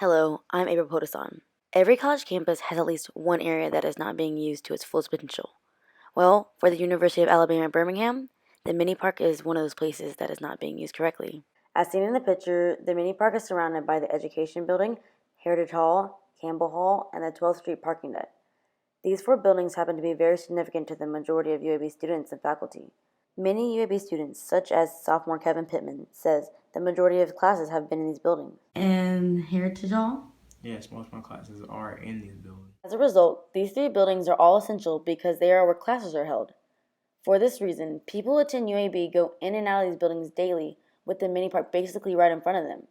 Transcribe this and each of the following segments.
Hello, I'm April Potosan. Every college campus has at least one area that is not being used to its fullest potential. Well, for the University of Alabama at Birmingham, the mini park is one of those places that is not being used correctly. As seen in the picture, the mini park is surrounded by the Education Building, Heritage Hall, Campbell Hall, and the 12th Street parking deck. These four buildings happen to be very significant to the majority of UAB students and faculty. Many UAB students, such as sophomore Kevin Pittman, says the majority of classes have been in these buildings. And Heritage Hall? Yes, most of my classes are in these buildings. As a result, these three buildings are all essential because they are where classes are held. For this reason, people who attend UAB go in and out of these buildings daily with the mini park basically right in front of them.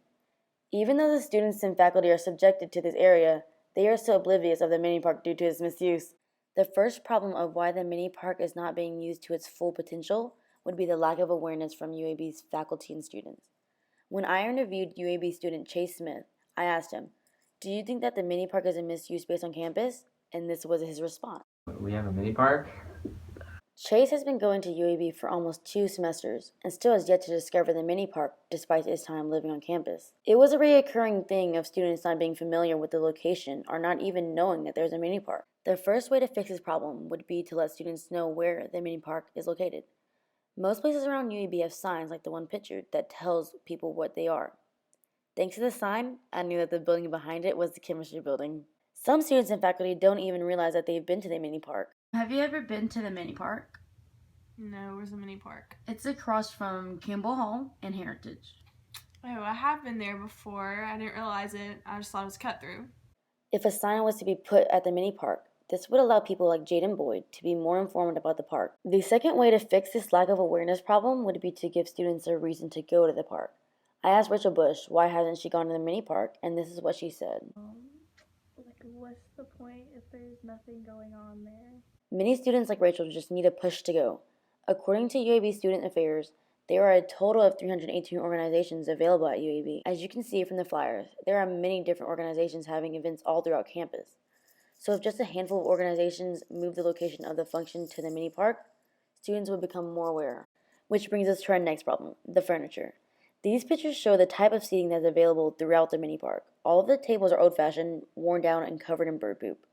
Even though the students and faculty are subjected to this area, they are still oblivious of the mini park due to its misuse. The first problem of why the mini park is not being used to its full potential would be the lack of awareness from UAB's faculty and students. When I interviewed UAB student Chase Smith, I asked him, "Do you think that the mini park is a misuse based on campus?" And this was his response. We have a mini park. Chase has been going to UAB for almost 2 semesters and still has yet to discover the mini park despite his time living on campus. It was a recurring thing of students not being familiar with the location or not even knowing that there's a mini park. The first way to fix this problem would be to let students know where the mini park is located. Most places around UAB have signs like the one pictured that tells people what they are. Thanks to the sign, I knew that the building behind it was the chemistry building. Some students and faculty don't even realize that they've been to the mini park. Have you ever been to the mini park? No, where's the mini park? It's across from Campbell Hall and Heritage. Oh, I have been there before. I didn't realize it. I just thought it was cut through. If a sign was to be put at the mini park, this would allow people like Jaden Boyd to be more informed about the park. The second way to fix this lack of awareness problem would be to give students a reason to go to the park. I asked Rachel Bush why hasn't she gone to the mini park, and this is what she said. What's the point if there's nothing going on there? Many students like Rachel just need a push to go. According to UAB Student Affairs, there are a total of 318 organizations available at UAB. As you can see from the flyers, there are many different organizations having events all throughout campus. So if just a handful of organizations move the location of the function to the mini park, students would become more aware. Which brings us to our next problem, the furniture. These pictures show the type of seating that is available throughout the mini park. All of the tables are old-fashioned, worn down, and covered in bird poop.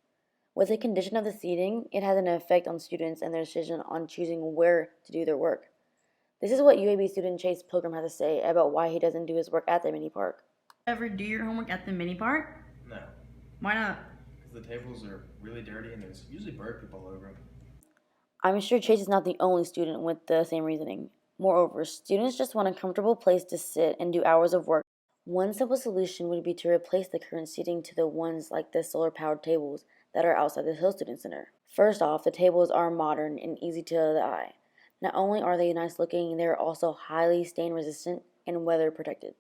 With the condition of the seating, it has an effect on students and their decision on choosing where to do their work. This is what UAB student Chase Pilgrim has to say about why he doesn't do his work at the mini park. Ever do your homework at the mini park? No, Why not? because the tables are really dirty and there's usually bird poop all over them. I'm sure Chase is not the only student with the same reasoning. Moreover, students just want a comfortable place to sit and do hours of work. One simple solution would be to replace the current seating to the ones like the solar-powered tables that are outside the Hill Student Center. First off, the tables are modern and easy to the eye. Not only are they nice looking, they are also highly stain resistant and weather protected.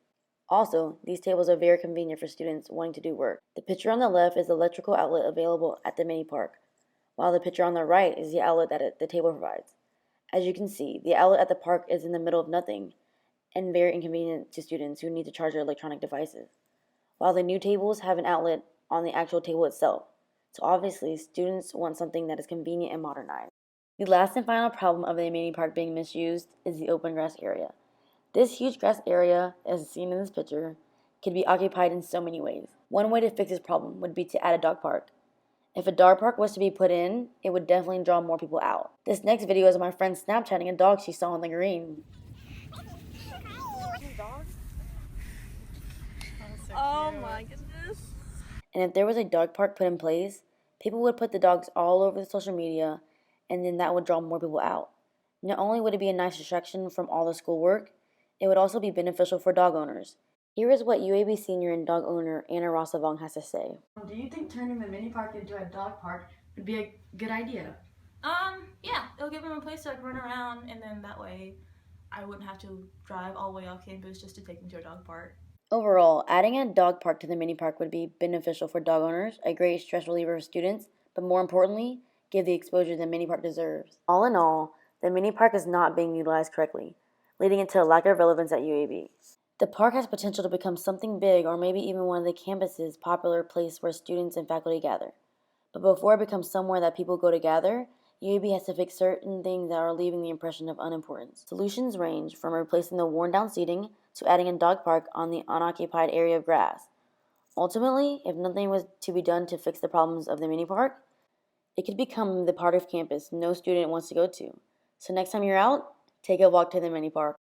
Also, these tables are very convenient for students wanting to do work. The picture on the left is the electrical outlet available at the mini park, while the picture on the right is the outlet that the table provides. As you can see, the outlet at the park is in the middle of nothing and very inconvenient to students who need to charge their electronic devices, while the new tables have an outlet on the actual table itself. So obviously, students want something that is convenient and modernized. The last and final problem of the mini park being misused is the open grass area. This huge grass area, as seen in this picture, can be occupied in so many ways. One way to fix this problem would be to add a dog park. If a dog park was to be put in, it would definitely draw more people out. This next video is of my friend Snapchatting a dog she saw on the green. Oh my goodness. And if there was a dog park put in place, people would put the dogs all over the social media, and then that would draw more people out. Not only would it be a nice distraction from all the schoolwork, it would also be beneficial for dog owners. Here is what UAB senior and dog owner Anna Rossavong has to say. Do you think turning the mini park into a dog park would be a good idea? Yeah, it'll give them a place to like run around, and then that way I wouldn't have to drive all the way off campus just to take them to a dog park. Overall, adding a dog park to the mini park would be beneficial for dog owners, a great stress reliever for students, but more importantly, give the exposure the mini park deserves. All in all, the mini park is not being utilized correctly, leading into a lack of relevance at UAB. The park has potential to become something big or maybe even one of the campus's popular place where students and faculty gather. But before it becomes somewhere that people go to gather, UAB has to fix certain things that are leaving the impression of unimportance. Solutions range from replacing the worn down seating to adding a dog park on the unoccupied area of grass. Ultimately, if nothing was to be done to fix the problems of the mini park, it could become the part of campus no student wants to go to. So next time you're out, take a walk to the mini park.